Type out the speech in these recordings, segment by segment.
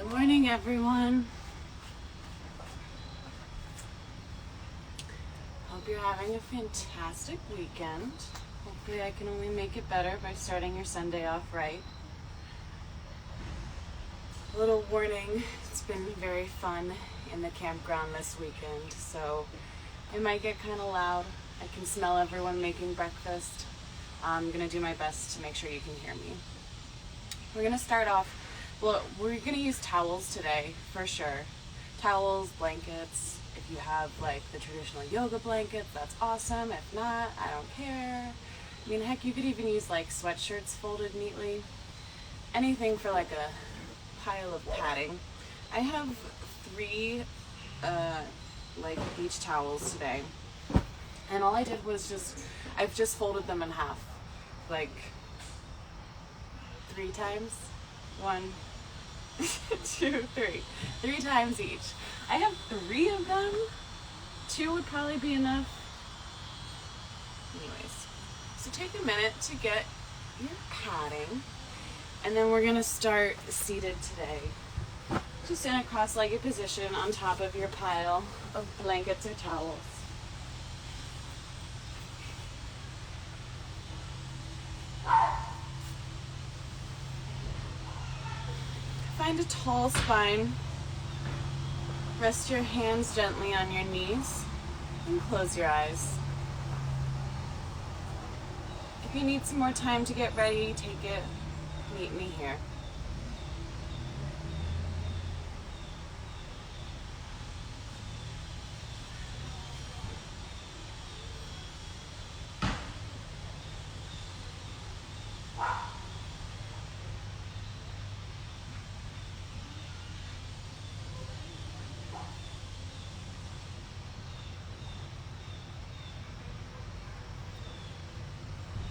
Good morning, everyone. Hope you're having a fantastic weekend. Hopefully I can only make it better by starting your Sunday off right. A little warning, it's been very fun in the campground this weekend, so it might get kind of loud. I can smell everyone making breakfast. I'm going to do my best to make sure you can hear me. We're going to start off, well, we're going to use towels today, for sure. Towels, blankets. If you have like the traditional yoga blankets, that's awesome. If not, I don't care. I mean, heck, you could even use like sweatshirts folded neatly. Anything for like a pile of padding. I have 3 like beach towels today. And all I did was I've just folded them in half. Like 3 times. 1, 2, 3. 3 times each. I have 3 of them. 2 would probably be enough. Anyways, so take a minute to get your padding, and then we're gonna start seated today. Just in a cross-legged position on top of your pile of blankets or towels. Find a tall spine. Rest your hands gently on your knees and close your eyes. If you need some more time to get ready, take it. Meet me here.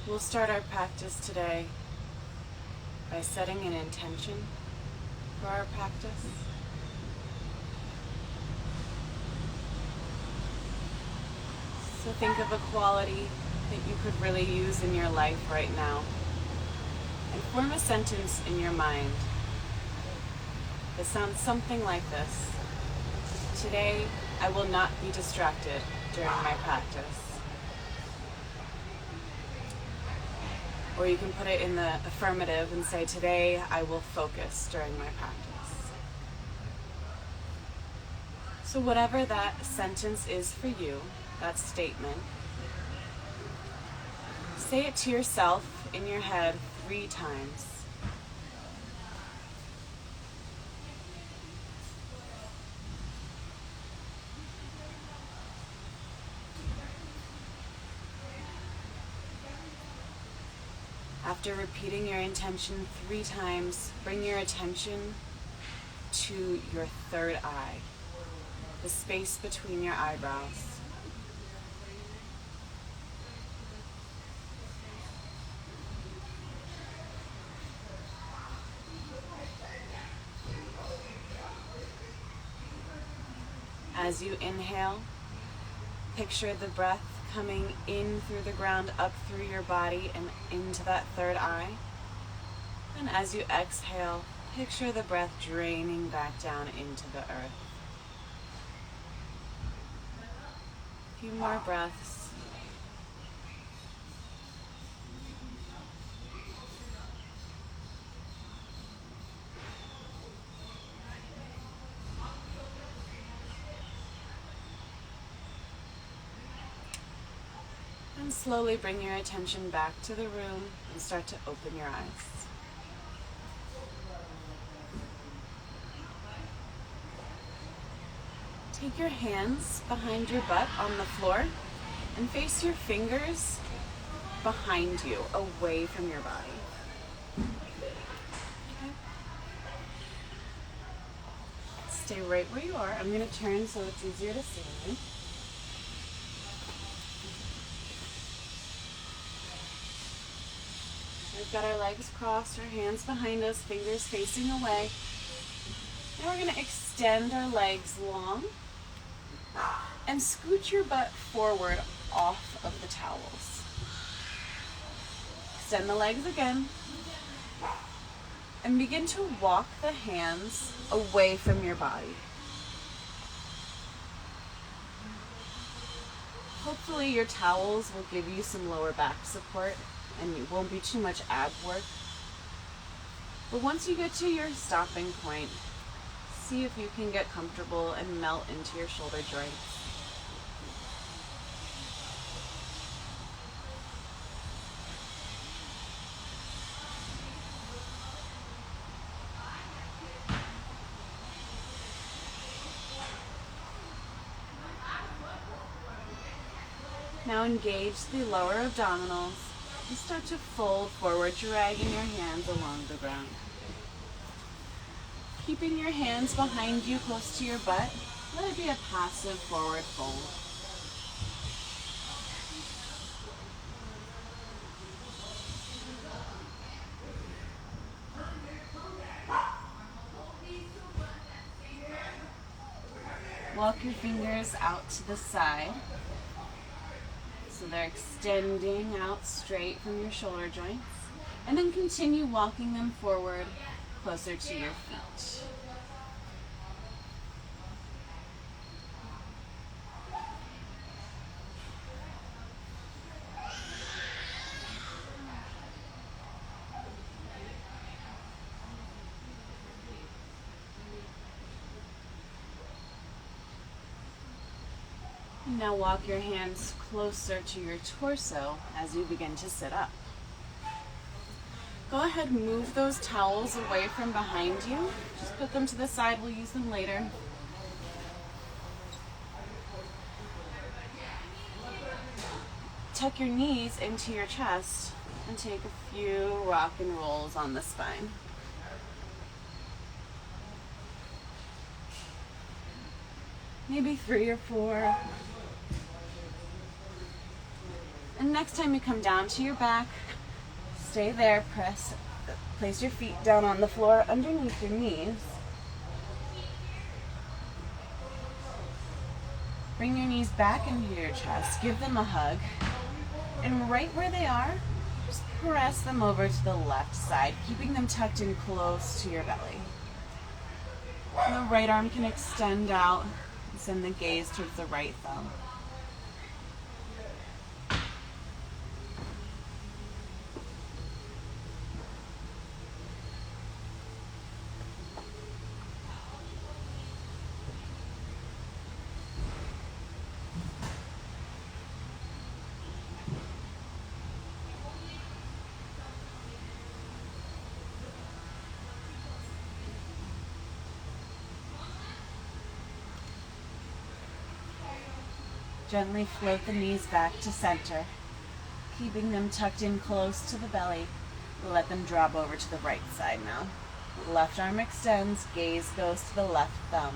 We'll start our practice today by setting an intention for our practice. So think of a quality that you could really use in your life right now, and form a sentence in your mind that sounds something like this. Today, I will not be distracted during my practice. Or you can put it in the affirmative and say, today I will focus during my practice. So whatever that sentence is for you, that statement, say it to yourself in your head 3 times. After repeating your intention 3 times, bring your attention to your third eye, the space between your eyebrows. As you inhale, picture the breath coming in through the ground, up through your body and into that third eye. And as you exhale, picture the breath draining back down into the earth. A few more breaths. And slowly bring your attention back to the room and start to open your eyes. Take your hands behind your butt on the floor and face your fingers behind you, away from your body. Okay. Stay right where you are. I'm going to turn so it's easier to see me. We've got our legs crossed, our hands behind us, fingers facing away. Now we're going to extend our legs long and scoot your butt forward off of the towels. Extend the legs again. And begin to walk the hands away from your body. Hopefully your towels will give you some lower back support and it won't be too much ab work. But once you get to your stopping point, see if you can get comfortable and melt into your shoulder joints. Now engage the lower abdominals and start to fold forward, dragging your hands along the ground. Keeping your hands behind you close to your butt, let it be a passive forward fold. Walk your fingers out to the side. So they're extending out straight from your shoulder joints. And then continue walking them forward closer to your feet. Now walk your hands closer to your torso as you begin to sit up. Go ahead and move those towels away from behind you. Just put them to the side, we'll use them later. Tuck your knees into your chest and take a few rock and rolls on the spine. Maybe 3 or 4. And next time you come down to your back, stay there, place your feet down on the floor underneath your knees. Bring your knees back into your chest, give them a hug, and right where they are, just press them over to the left side, keeping them tucked in close to your belly. And the right arm can extend out and send the gaze towards the right thumb. Gently float the knees back to center, keeping them tucked in close to the belly. Let them drop over to the right side now. Left arm extends, gaze goes to the left thumb.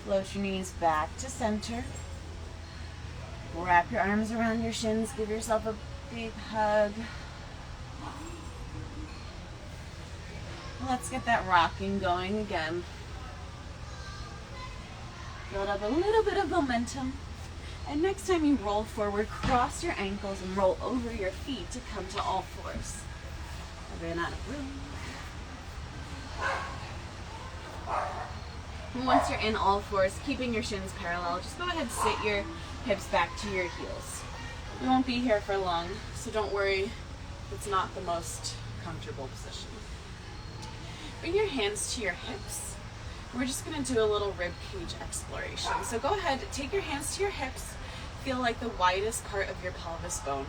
Float your knees back to center. Wrap your arms around your shins. Give yourself a big hug. Let's get that rocking going again. Build up a little bit of momentum. And next time you roll forward, cross your ankles and roll over your feet to come to all fours. I ran out of room. And once you're in all fours, keeping your shins parallel, just go ahead and sit your hips back to your heels. We won't be here for long, so don't worry, it's not the most comfortable position. Bring your hands to your hips. We're just going to do a little rib cage exploration. So go ahead, take your hands to your hips, feel like the widest part of your pelvis bone.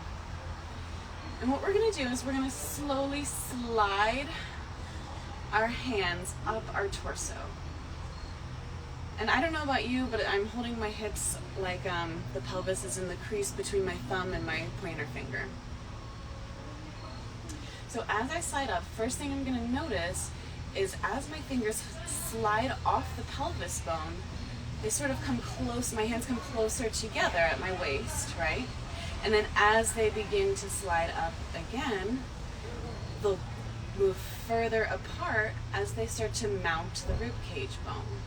And what we're going to do is we're going to slowly slide our hands up our torso. And I don't know about you, but I'm holding my hips like the pelvis is in the crease between my thumb and my pointer finger. So as I slide up, first thing I'm gonna notice is as my fingers slide off the pelvis bone, they sort of come close, my hands come closer together at my waist, right? And then as they begin to slide up again, they'll move further apart as they start to mount the rib cage bone.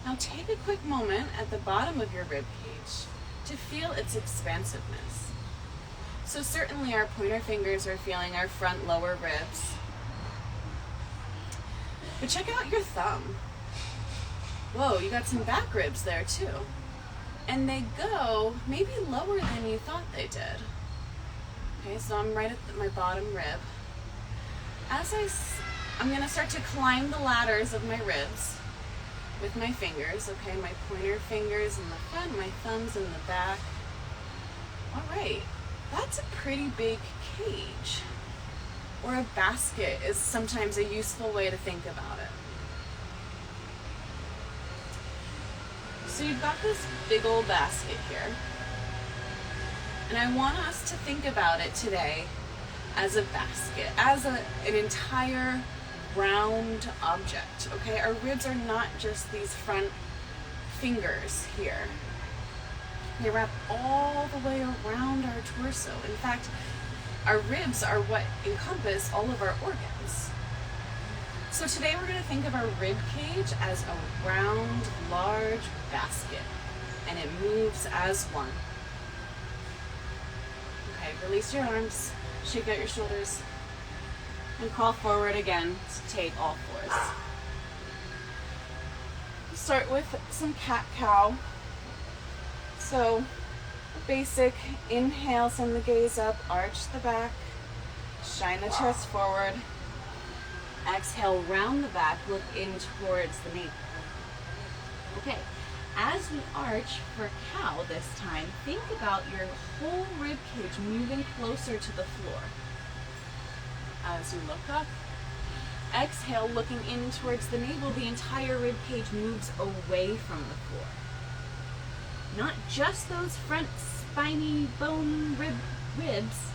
Now take a quick moment at the bottom of your rib cage to feel its expansiveness. So certainly our pointer fingers are feeling our front lower ribs. But check out your thumb. Whoa, you got some back ribs there too. And they go maybe lower than you thought they did. Okay, so I'm right at my bottom rib. As I'm gonna start to climb the ladders of my ribs with my fingers, okay, my pointer fingers in the front, my thumbs in the back. All right, that's a pretty big cage. Or a basket is sometimes a useful way to think about it. So you've got this big old basket here. And I want us to think about it today as a basket, as an entire round object, okay? Our ribs are not just these front fingers here. They wrap all the way around our torso. In fact, our ribs are what encompass all of our organs. So today we're going to think of our rib cage as a round, large basket, and it moves as one. Okay, release your arms, shake out your shoulders, and crawl forward again to take all fours. Start with some cat-cow. So, basic inhale, send the gaze up, arch the back, shine the chest forward. Exhale, round the back, look in towards the navel. Okay, as we arch for cow this time, think about your whole rib cage moving closer to the floor. As you look up, exhale, looking in towards the navel, the entire rib cage moves away from the floor. Not just those front spiny bone ribs,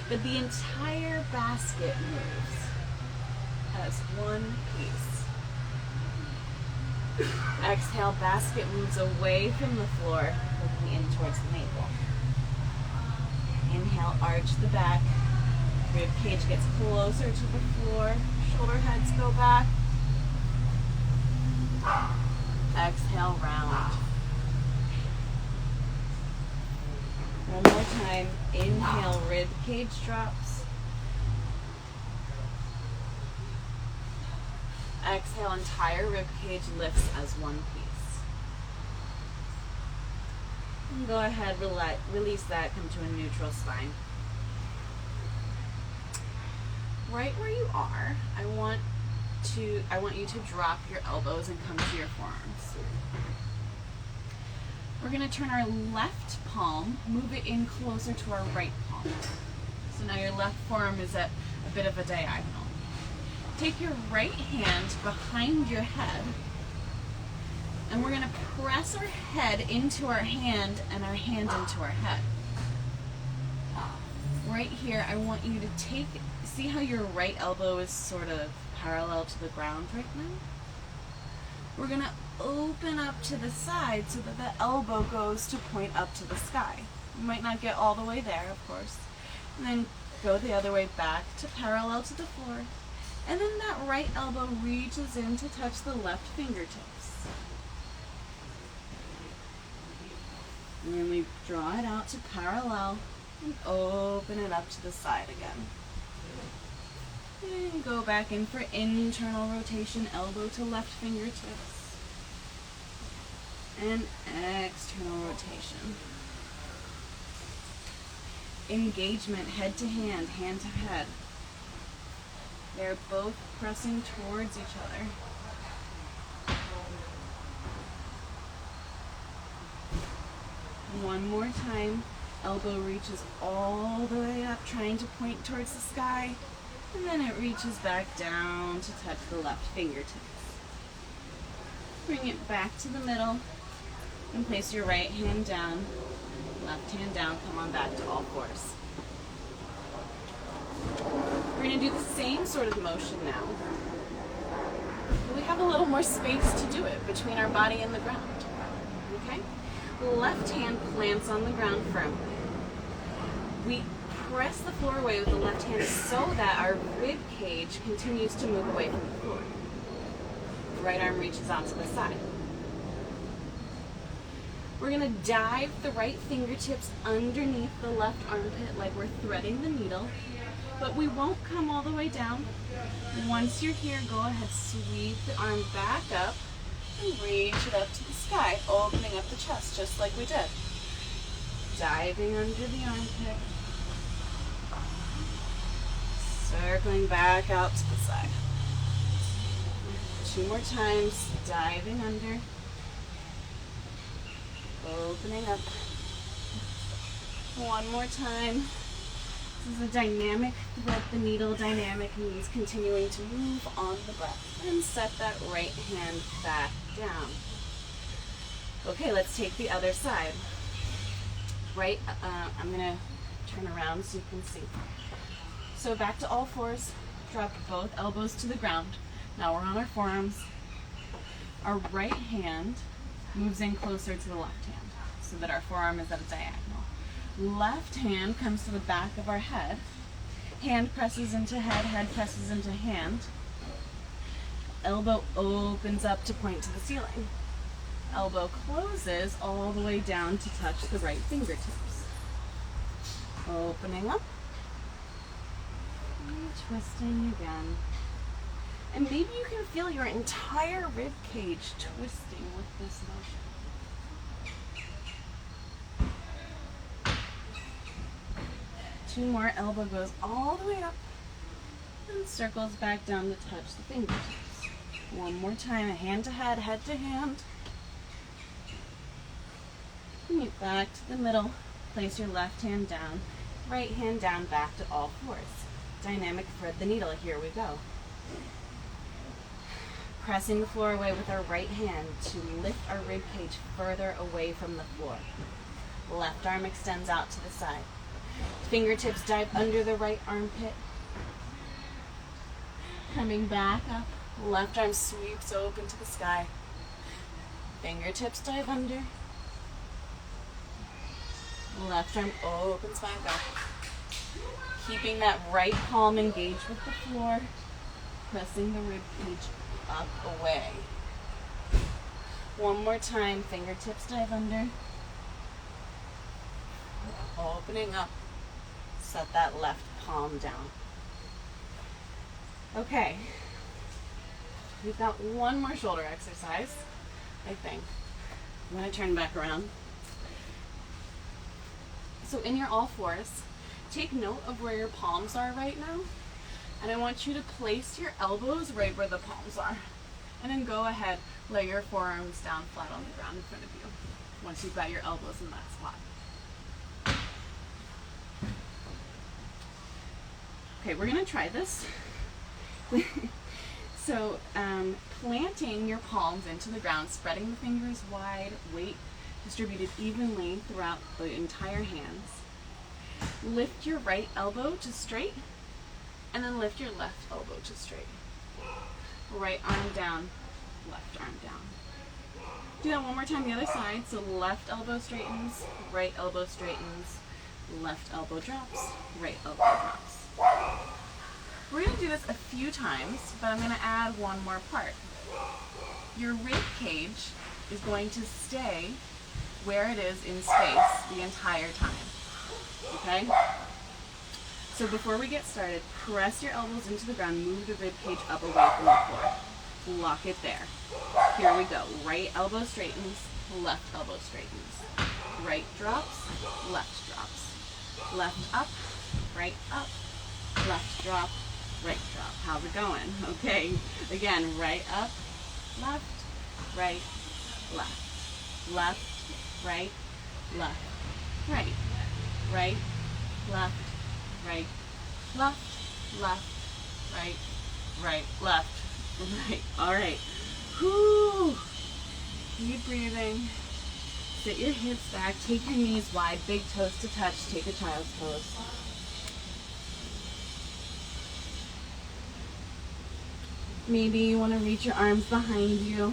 but the entire basket moves as one piece. Exhale, basket moves away from the floor, looking in towards the navel. Inhale, arch the back. Rib cage gets closer to the floor. Shoulder heads go back. Exhale, round. One more time. Inhale, rib cage drops. Exhale, entire rib cage lifts as one piece. And go ahead, release that, come to a neutral spine. Right where you are, I want you to drop your elbows and come to your forearms. We're going to turn our left palm, move it in closer to our right palm. So now your left forearm is at a bit of a diagonal. Take your right hand behind your head, and we're going to press our head into our hand and our hand into our head. Right here, I want you to see how your right elbow is sort of parallel to the ground right now? We're going to open up to the side so that the elbow goes to point up to the sky. You might not get all the way there, of course. And then go the other way back to parallel to the floor. And then that right elbow reaches in to touch the left fingertips. And then we draw it out to parallel and open it up to the side again. And go back in for internal rotation, elbow to left fingertips. And external rotation. Engagement, head to hand, hand to head. They're both pressing towards each other. One more time. Elbow reaches all the way up, trying to point towards the sky. And then it reaches back down to touch the left fingertips. Bring it back to the middle. And place your right hand down, left hand down. Come on back to all fours. We're going to do the same sort of motion now. But we have a little more space to do it between our body and the ground. Okay? Left hand plants on the ground firmly. We press the floor away with the left hand so that our rib cage continues to move away from the floor. The right arm reaches out to the side. We're going to dive the right fingertips underneath the left armpit like we're threading the needle, but we won't come all the way down. Once you're here, go ahead, sweep the arm back up and reach it up to the sky, opening up the chest just like we did. Diving under the armpit, circling back out to the side. 2 more times, diving under, opening up. 1 more time. This is a dynamic thread the needle. Dynamic means continuing to move on the breath. And set that right hand back down. Okay, let's take the other side. Right, I'm gonna turn around so you can see. So back to all fours, drop both elbows to the ground. Now we're on our forearms. Our right hand moves in closer to the left hand so that our forearm is at a diagonal. Left hand comes to the back of our head. Hand presses into head, head presses into hand. Elbow opens up to point to the ceiling. Elbow closes all the way down to touch the right fingertips. Opening up. And twisting again. And maybe you can feel your entire rib cage twisting with this motion. Two more, elbow goes all the way up and circles back down to touch the fingertips. 1 more time, hand to head to hand. Bring it back to the middle. Place your left hand down, right hand down, back to all fours. Dynamic thread the needle, here we go. Pressing the floor away with our right hand to lift our rib cage further away from the floor. Left arm extends out to the side. Fingertips dive under the right armpit. Coming back up. Left arm sweeps open to the sky. Fingertips dive under. Left arm opens back up. Keeping that right palm engaged with the floor. Pressing the rib cage up away. 1 more time, fingertips dive under. Opening up. Set that left palm down. Okay. We've got 1 more shoulder exercise, I think. I'm going to turn back around. So in your all fours, take note of where your palms are right now. And I want you to place your elbows right where the palms are. And then go ahead, lay your forearms down flat on the ground in front of you. Once you've got your elbows in that spot. Okay, we're gonna try this. So, planting your palms into the ground, spreading the fingers wide, weight distributed evenly throughout the entire hands. Lift your right elbow to straight, and then lift your left elbow to straight. Right arm down, left arm down. Do that 1 more time the other side. So left elbow straightens, right elbow straightens, left elbow drops, right elbow drops. We're going to do this a few times, but I'm going to add 1 more part. Your rib cage is going to stay where it is in space the entire time. Okay? So before we get started, press your elbows into the ground, move the rib cage up away from the floor. Lock it there. Here we go. Right elbow straightens, left elbow straightens. Right drops, left drops. Left up, right up, left drop, right drop. How's it going? Okay. Again, right up, left, right, left. Left, right, left, right. Right, left, right, left, left, right, right, left, right. All right. Whoo. Keep breathing. Sit your hips back. Take your knees wide. Big toes to touch. Take a child's pose. Maybe you want to reach your arms behind you in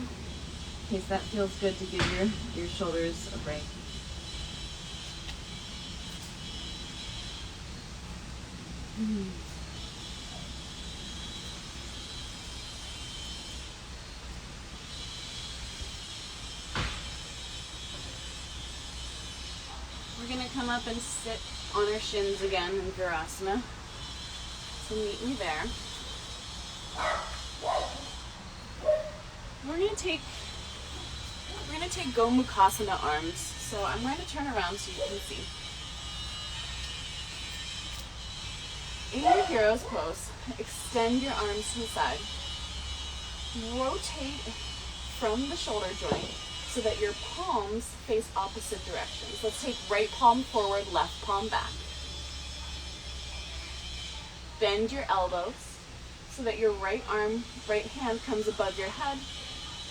case that feels good to give your shoulders a break. We're going to come up and sit on our shins again in Virasana. So meet me there. We're going to take Gomukhasana arms. So I'm going to turn around so you can see. In your hero's pose, extend your arms to the side. Rotate from the shoulder joint so that your palms face opposite directions. Let's take right palm forward, left palm back. Bend your elbows so that your right hand comes above your head,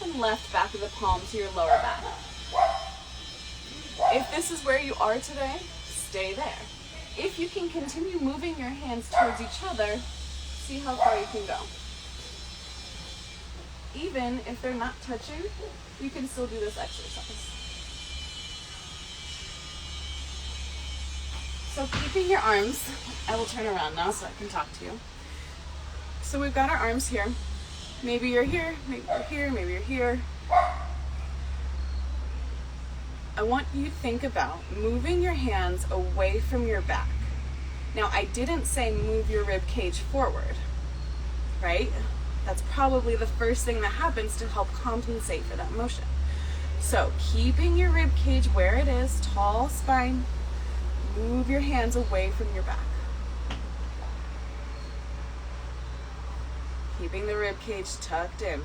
and left back of the palm to your lower back. If this is where you are today, stay there. If you can continue moving your hands towards each other, see how far you can go. Even if they're not touching, you can still do this exercise. So keeping your arms, I will turn around now so I can talk to you. So we've got our arms here. Maybe you're here, maybe you're here, maybe you're here. I want you to think about moving your hands away from your back. Now, I didn't say move your rib cage forward, right? That's probably the first thing that happens to help compensate for that motion. So keeping your rib cage where it is, tall spine, move your hands away from your back. Keeping the rib cage tucked in.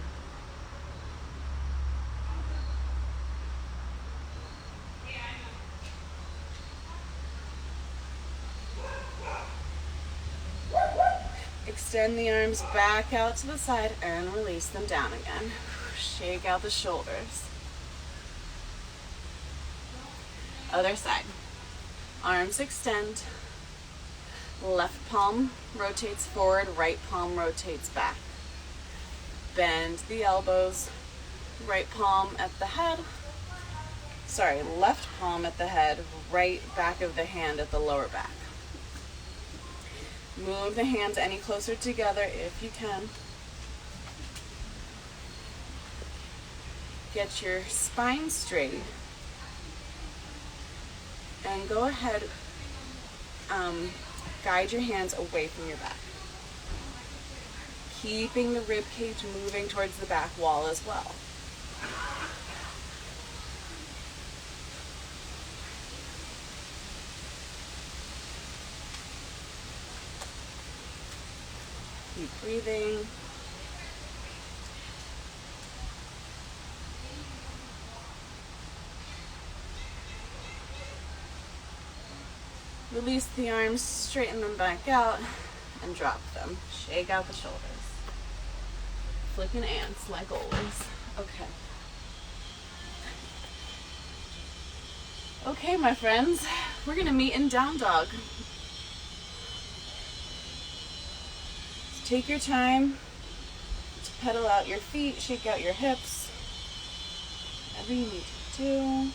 Extend the arms back out to the side and release them down again. Shake out the shoulders. Other side. Arms extend. Left palm rotates forward, right palm rotates back. Bend the elbows. Right palm at the head. Left palm at the head, right back of the hand at the lower back. Move the hands any closer together if you can. Get your spine straight. And go ahead, guide your hands away from your back. Keeping the rib cage moving towards the back wall as well. Keep breathing. Release the arms, straighten them back out, and drop them. Shake out the shoulders. Flicking ants like always. Okay. Okay, my friends, we're gonna meet in down dog. Take your time to pedal out your feet, shake out your hips, whatever you need to do.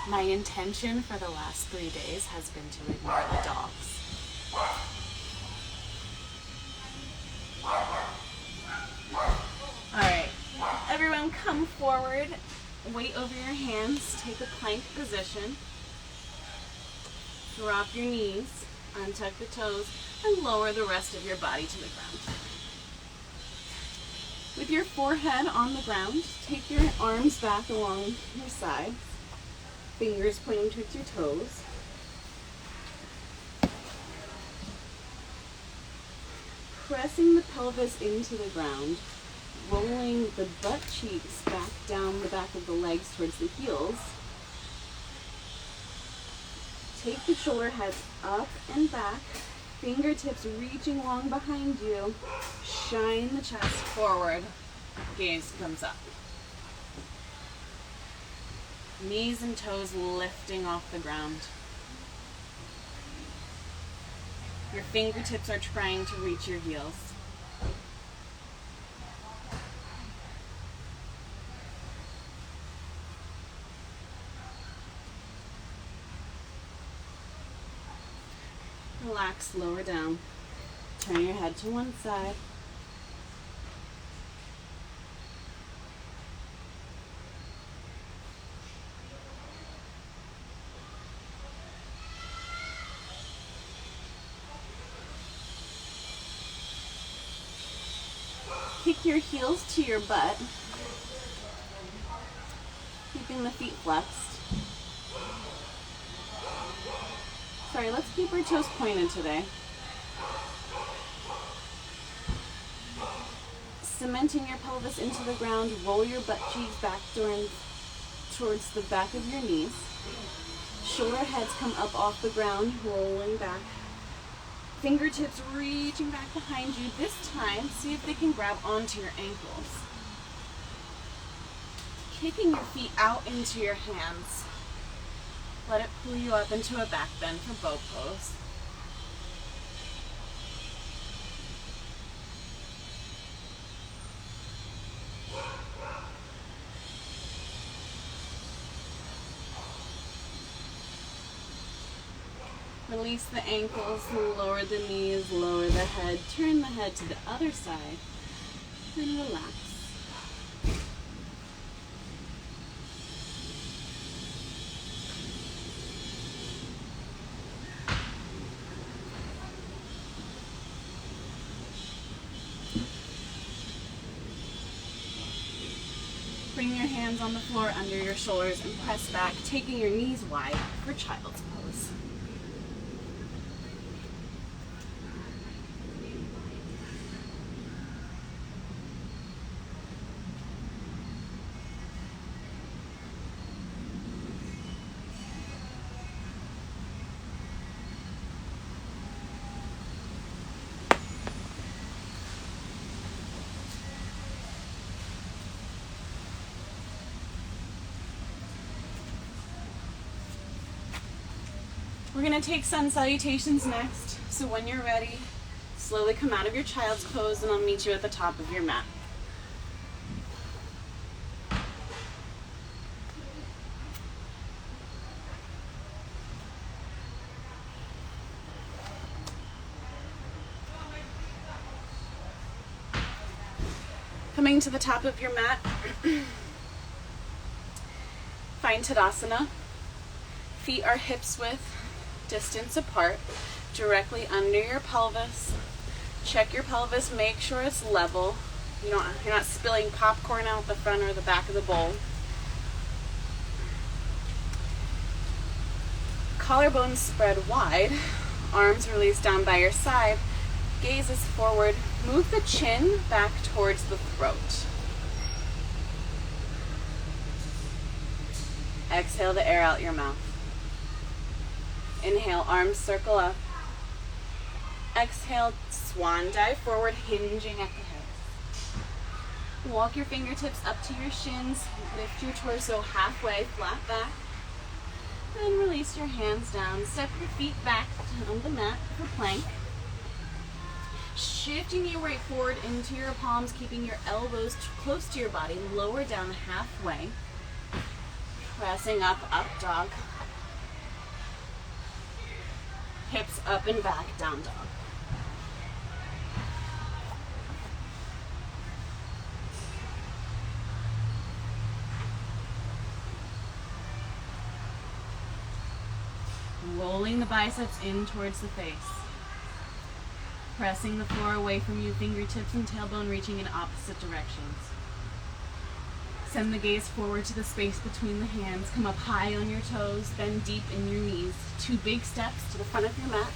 My intention for the last 3 days has been to ignore the dogs. Alright, everyone come forward, weight over your hands, take a plank position, drop your knees, untuck the toes, and lower the rest of your body to the ground. With your forehead on the ground, take your arms back along your sides. Fingers pointing towards your toes. pressing the pelvis into the ground, rolling the butt cheeks back down the back of the legs towards the heels. Take the shoulder heads up and back, fingertips reaching long behind you. Shine the chest forward, gaze comes up. Knees and toes lifting off the ground. Your fingertips are trying to reach your heels. Relax, lower down. Turn your head to one side. Kick your heels to your butt, keeping the feet flexed. Sorry, let's keep our toes pointed today. Cementing your pelvis into the ground, roll your butt cheeks back towards the back of your knees. Shoulder heads come up off the ground, rolling back. Fingertips reaching back behind you. This time, see if they can grab onto your ankles. Kicking your feet out into your hands. Let it pull you up into a back bend for bow pose. Release the ankles, lower the knees, lower the head, turn the head to the other side, and relax. Bring your hands on the floor under your shoulders and press back, taking your knees wide for child's pose. We're going to take sun salutations next, so when you're ready, slowly come out of your child's pose and I'll meet you at the top of your mat. Coming to the top of your mat, find Tadasana. Feet are hips width distance apart, directly under your pelvis. Check your pelvis, make sure it's level. You're not spilling popcorn out the front or the back of the bowl. Collarbones spread wide, arms released down by your side, gaze is forward, move the chin back towards the throat. Exhale the air out your mouth. Inhale, arms circle up. Exhale, swan dive forward, hinging at the hips. Walk your fingertips up to your shins, lift your torso halfway, flat back. Then release your hands down, step your feet back on the mat for plank. Shifting your weight forward into your palms, keeping your elbows close to your body, lower down halfway. Pressing up, up dog. Hips up and back, down dog. Rolling the biceps in towards the face. Pressing the floor away from you, fingertips and tailbone reaching in opposite directions. Send the gaze forward to the space between the hands. Come up high on your toes, bend deep in your knees. 2 big steps to the front of your mat.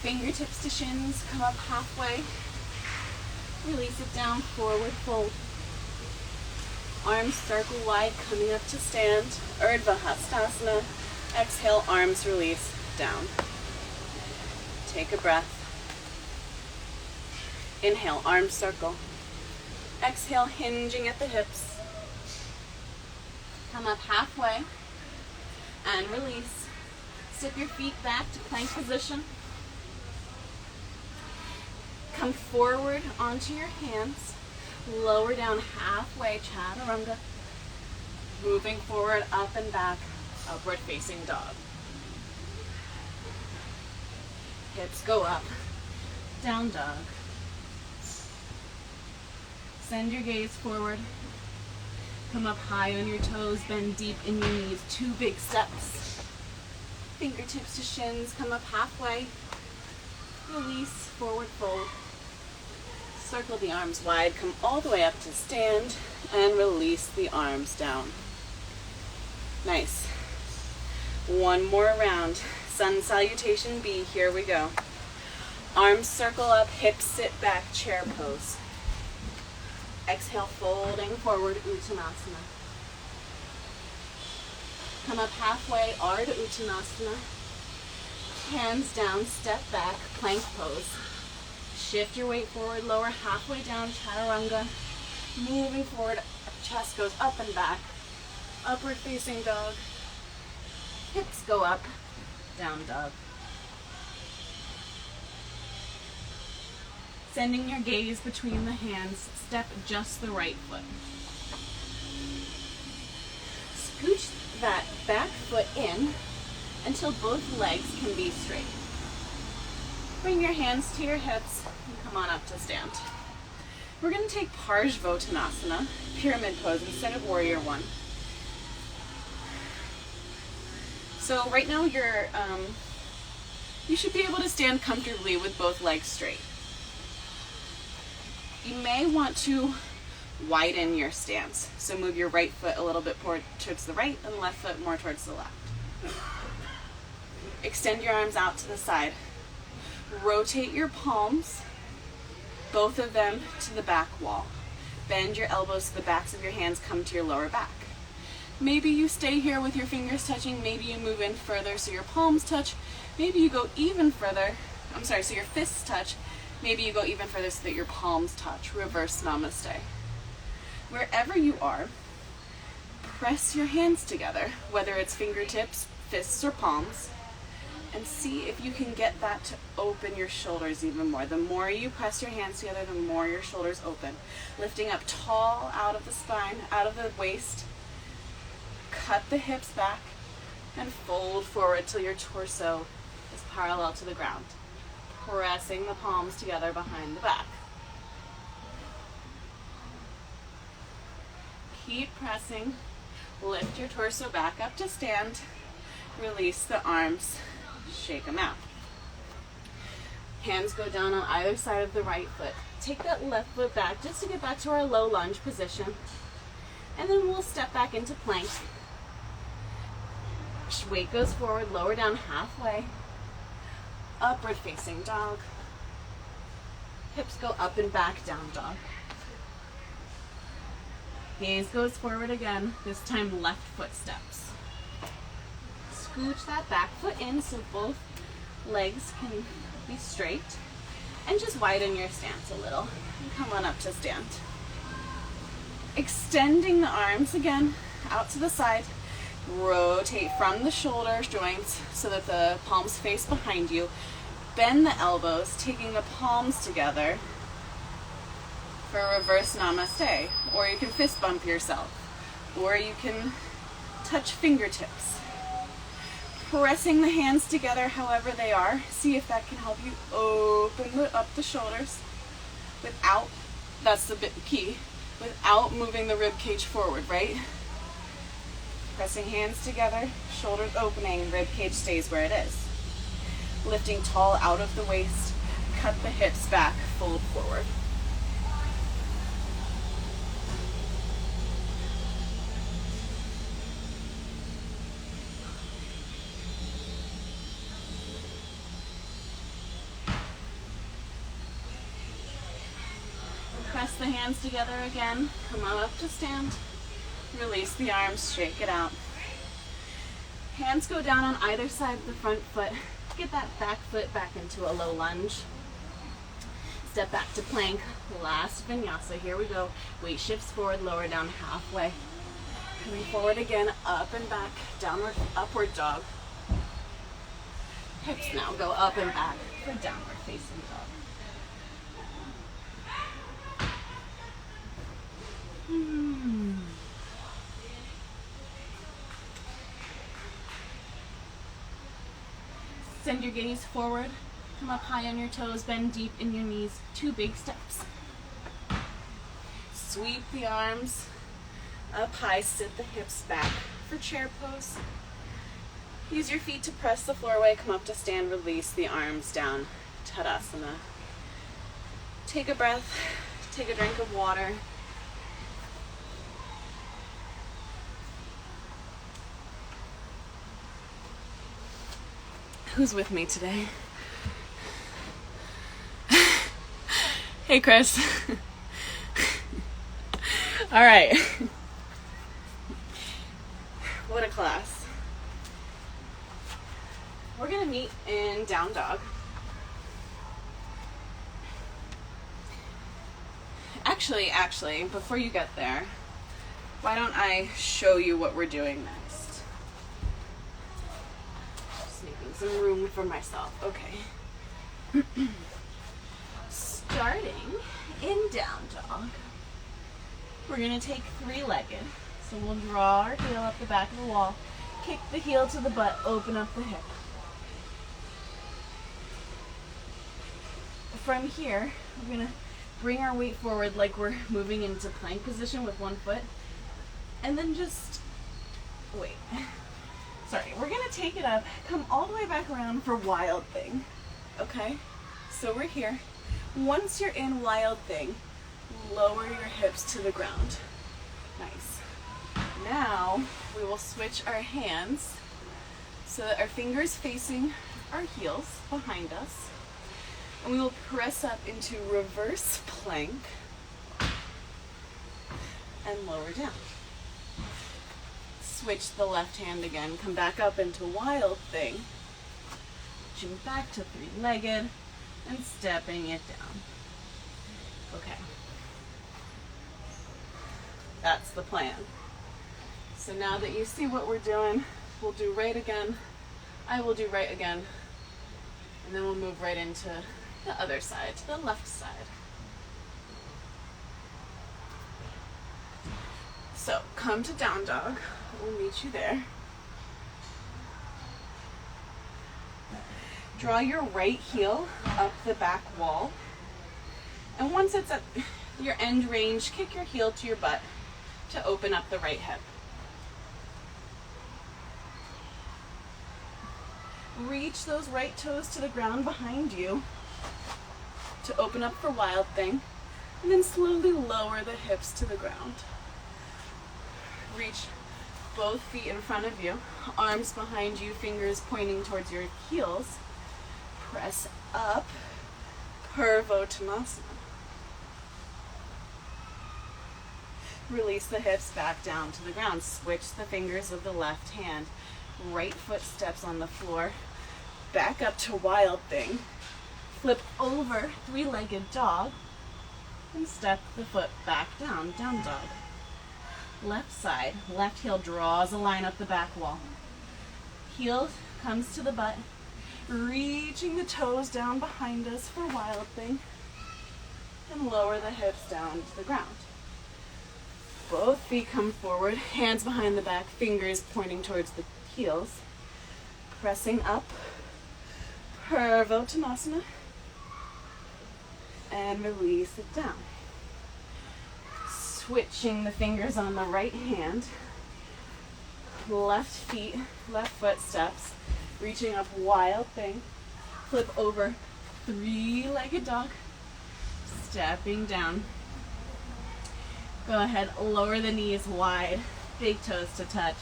Fingertips to shins, come up halfway. Release it down, forward fold. Arms circle wide, coming up to stand. Urdhva Hastasana. Exhale, arms release, down. Take a breath. Inhale, arms circle. Exhale, hinging at the hips. Come up halfway and release. Step your feet back to plank position. Come forward onto your hands. Lower down halfway, Chaturanga. Moving forward, up and back, upward facing dog. Hips go up, down dog. Send your gaze forward. Come up high on your toes, bend deep in your knees. 2 big steps. Fingertips to shins, come up halfway. Release, forward fold. Circle the arms wide, come all the way up to stand, and release the arms down. Nice. One more round. Sun salutation B, here we go. Arms circle up, hips sit back, chair pose. Exhale, folding forward, Uttanasana. Come up halfway, Ardha Uttanasana. Hands down, step back, plank pose. Shift your weight forward, lower halfway down, Chaturanga. Moving forward, chest goes up and back. Upward facing dog. Hips go up, down dog. Sending your gaze between the hands, step just the right foot. Scooch that back foot in until both legs can be straight. Bring your hands to your hips and come on up to stand. We're going to take Parsvottanasana, pyramid pose, instead of warrior one. So right now you should be able to stand comfortably with both legs straight. You may want to widen your stance. So move your right foot a little bit more towards the right and left foot more towards the left. Extend your arms out to the side. Rotate your palms, both of them to the back wall. Bend your elbows so the backs of your hands come to your lower back. Maybe you stay here with your fingers touching. Maybe you move in further so your palms touch. Maybe you go even further. So your fists touch. Maybe you go even further so that your palms touch. Reverse Namaste. Wherever you are, press your hands together, whether it's fingertips, fists, or palms, and see if you can get that to open your shoulders even more. The more you press your hands together, the more your shoulders open. Lifting up tall out of the spine, out of the waist. Cut the hips back and fold forward till your torso is parallel to the ground. Pressing the palms together behind the back. Keep pressing. Lift your torso back up to stand. Release the arms. Shake them out. Hands go down on either side of the right foot. Take that left foot back just to get back to our low lunge position. And then we'll step back into plank. Weight goes forward, lower down halfway. Upward facing dog. Hips go up and back, down dog. Gaze goes forward again, this time left foot steps. Scooch that back foot in so both legs can be straight. And just widen your stance a little. And come on up to stand. Extending the arms again, out to the side. Rotate from the shoulder joints so that the palms face behind you. Bend the elbows, taking the palms together for a reverse namaste. Or you can fist bump yourself. Or you can touch fingertips. Pressing the hands together however they are. See if that can help you open up the shoulders without, that's the key, without moving the rib cage forward, right? Pressing hands together, shoulders opening, rib cage stays where it is. Lifting tall out of the waist, cut the hips back, fold forward. Press the hands together again. Come on up to stand. Release the arms, shake it out. Hands go down on either side of the front foot. Get that back foot back into a low lunge. Step back to plank. Last vinyasa. Here we go. Weight shifts forward, lower down halfway. Coming forward again, up and back, downward, upward dog. Hips now go up and back for downward facing dog. Send your gaze forward. Come up high on your toes, bend deep in your knees. 2 big steps. Sweep the arms up high, sit the hips back for chair pose. Use your feet to press the floor away, come up to stand, release the arms down, Tadasana. Take a breath, take a drink of water. Who's with me today? Hey, Chris. All right. What a class. We're gonna meet in down dog. Actually, before you get there, why don't I show you what we're doing next? Just making some room for myself. Okay. Starting in down dog, we're gonna take 3-legged. So we'll draw our heel up the back of the wall, kick the heel to the butt, open up the hip. From here, we're gonna bring our weight forward like we're moving into plank position with one foot, and then just wait. Sorry, we're gonna take it up, come all the way back around for wild thing. Okay? So we're here. Once you're in wild thing, lower your hips to the ground. Nice. Now we will switch our hands so that our fingers facing our heels behind us. And we will press up into reverse plank and lower down. Switch the left hand again, come back up into wild thing. Reaching back to 3-legged and stepping it down. Okay. That's the plan. So now that you see what we're doing, we'll do right again. I will do right again. And then we'll move right into the other side, to the left side. So come to down dog. We'll meet you there. Draw your right heel up the back wall. And once it's at your end range, kick your heel to your butt to open up the right hip. Reach those right toes to the ground behind you to open up for wild thing, and then slowly lower the hips to the ground. Reach both feet in front of you, arms behind you, fingers pointing towards your heels. Press up, Purvottanasana. Release the hips back down to the ground. Switch the fingers of the left hand. Right foot steps on the floor. Back up to wild thing. Flip over 3-legged dog. And step the foot back down, down dog. Left side, left heel draws a line up the back wall. Heel comes to the butt. Reaching the toes down behind us for wild thing. And lower the hips down to the ground. Both feet come forward, hands behind the back, fingers pointing towards the heels. Pressing up, Purvottanasana. And release it down. Switching the fingers on the right hand. Left foot steps. Reaching up, wild thing. Flip over, 3-legged dog. Stepping down. Go ahead, lower the knees wide. Big toes to touch.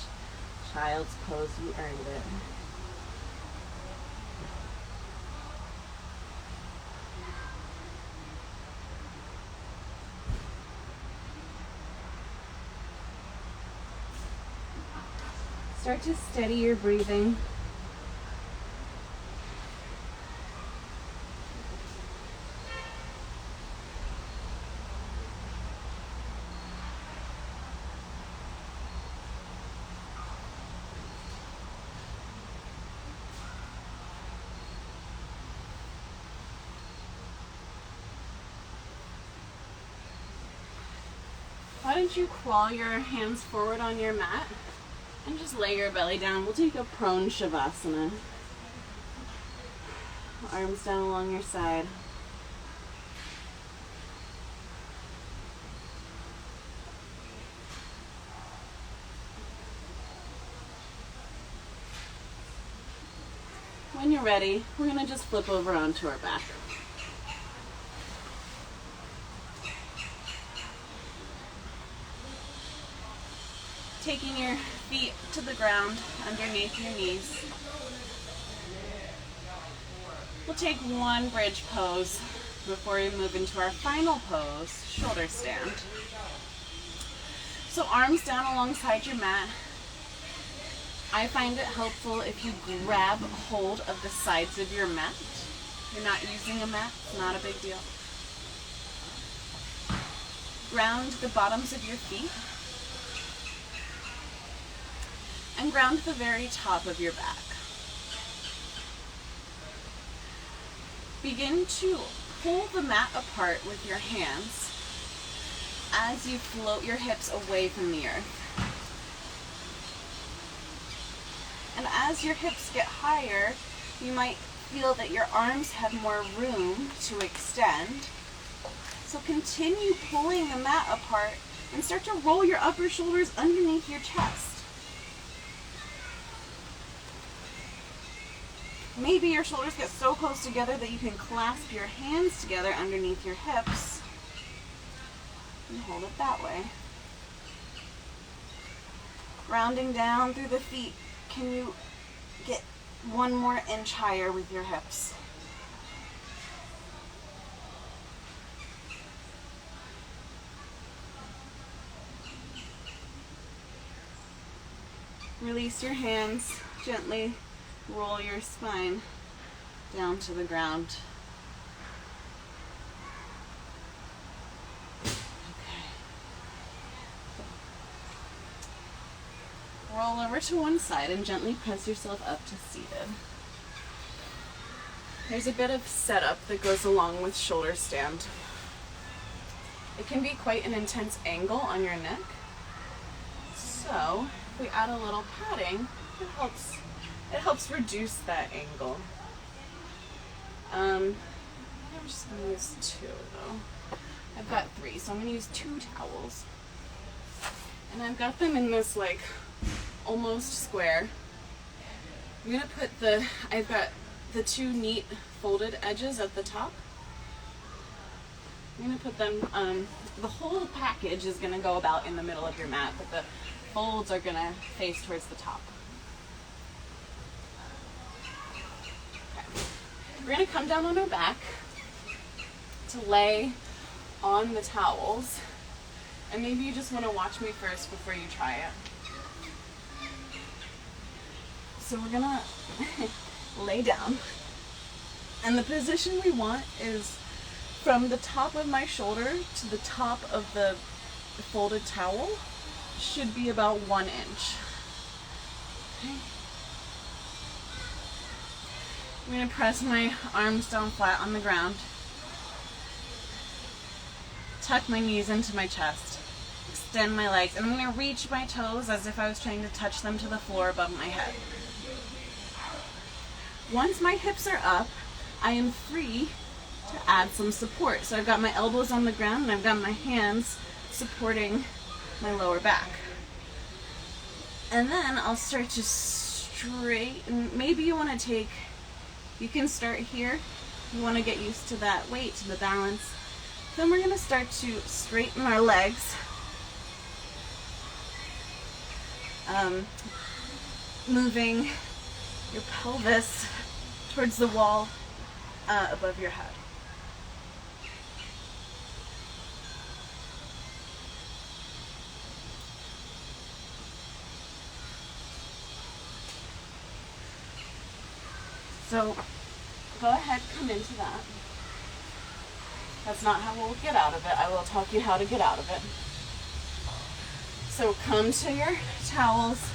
Child's pose, you earned it. Start to steady your breathing. Why don't you crawl your hands forward on your mat and just lay your belly down. We'll take a prone shavasana. Arms down along your side. When you're ready, we're going to just flip over onto our back. Taking your feet to the ground underneath your knees. We'll take one bridge pose before we move into our final pose, shoulder stand. So arms down alongside your mat. I find it helpful if you grab hold of the sides of your mat. You're not using a mat, it's not a big deal. Ground the bottoms of your feet. And ground the very top of your back. Begin to pull the mat apart with your hands as you float your hips away from the earth. And as your hips get higher, you might feel that your arms have more room to extend. So continue pulling the mat apart and start to roll your upper shoulders underneath your chest. Maybe your shoulders get so close together that you can clasp your hands together underneath your hips and hold it that way. Rounding down through the feet, can you get 1 more inch higher with your hips? Release your hands, gently roll your spine down to the ground. Okay. Roll over to one side and gently press yourself up to seated. There's a bit of setup that goes along with shoulder stand. It can be quite an intense angle on your neck. So if we add a little padding, it helps reduce that angle. I'm just going to use 2 though. I've got 3, so I'm going to use 2 towels. And I've got them in this like almost square. I'm going to put I've got the 2 neat folded edges at the top. I'm going to put them, the whole package is going to go about in the middle of your mat, but the folds are going to face towards the top. We're going to come down on our back to lay on the towels, and maybe you just want to watch me first before you try it. So we're going to lay down, and the position we want is from the top of my shoulder to the top of the folded towel should be about 1 inch. Okay. I'm going to press my arms down flat on the ground. Tuck my knees into my chest. Extend my legs. And I'm going to reach my toes as if I was trying to touch them to the floor above my head. Once my hips are up, I am free to add some support. So I've got my elbows on the ground and I've got my hands supporting my lower back. And then I'll start to straighten. Maybe you want to you can start here. You want to get used to that weight, to the balance. Then we're going to start to straighten our legs. Moving your pelvis towards the wall above your head. So go ahead, come into that. That's not how we'll get out of it. I will talk you how to get out of it. So come to your towels.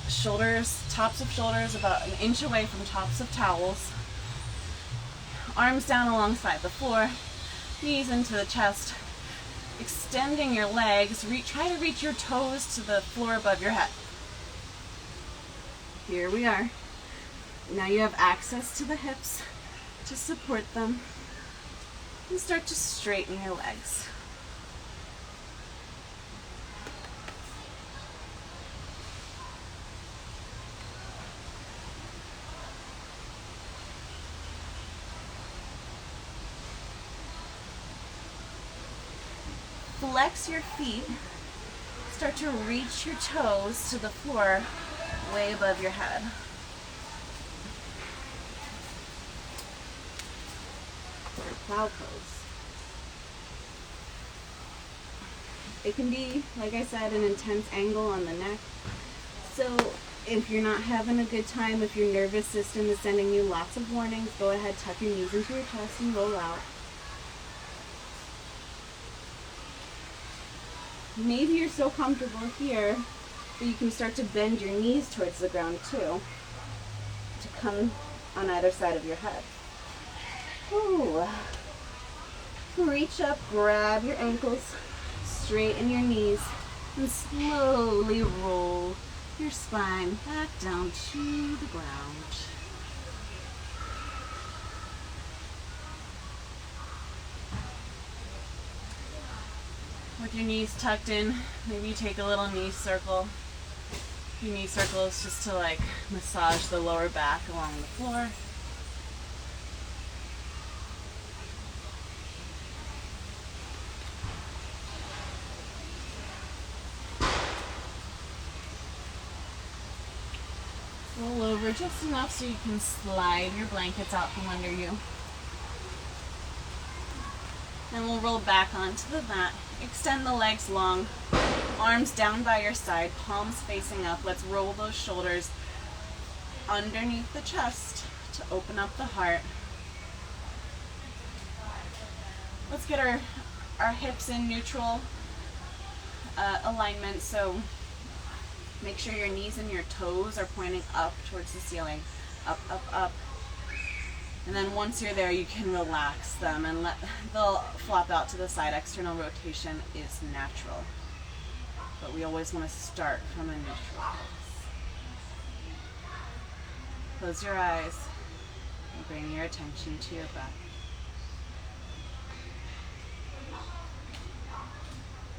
Shoulders, tops of shoulders about an inch away from tops of towels. Arms down alongside the floor. Knees into the chest. Extending your legs. Try to reach your toes to the floor above your head. Here we are. Now you have access to the hips to support them. And start to straighten your legs. Flex your feet. Start to reach your toes to the floor way above your head. Plow pose. It can be, like I said, an intense angle on the neck. So if you're not having a good time, if your nervous system is sending you lots of warnings, go ahead, tuck your knees into your chest and roll out. Maybe you're so comfortable here that you can start to bend your knees towards the ground too, to come on either side of your head. Ooh. Reach up, grab your ankles, straighten your knees, and slowly roll your spine back down to the ground. With your knees tucked in, maybe you take a little knee circle. Your knee circle is just to like massage the lower back along the floor. Roll over just enough so you can slide your blankets out from under you. Then we'll roll back onto the mat. Extend the legs long, arms down by your side, palms facing up. Let's roll those shoulders underneath the chest to open up the heart. Let's get our hips in neutral alignment. So make sure your knees and your toes are pointing up towards the ceiling. Up, up, up. And then once you're there, you can relax them and they'll flop out to the side. External rotation is natural. But we always want to start from a neutral place. Close your eyes and bring your attention to your breath.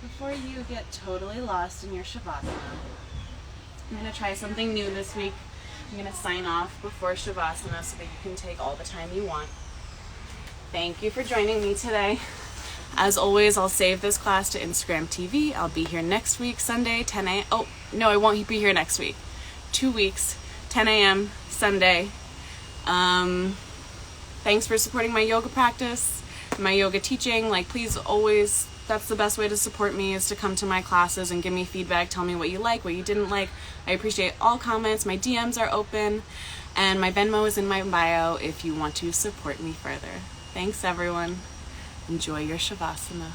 Before you get totally lost in your Shavasana, I'm going to try something new this week. I'm going to sign off before Shavasana so that you can take all the time you want. Thank you for joining me today. As always, I'll save this class to Instagram TV. I'll be here next week, Sunday, 10 a.m. Oh, no, I won't be here next week. 2 weeks, 10 a.m., Sunday. Thanks for supporting my yoga practice, my yoga teaching. Like, please always, that's the best way to support me, is to come to my classes and give me feedback. Tell me what you like, what you didn't like. I appreciate all comments. My DMs are open, and my Venmo is in my bio if you want to support me further. Thanks, everyone. Enjoy your Shavasana.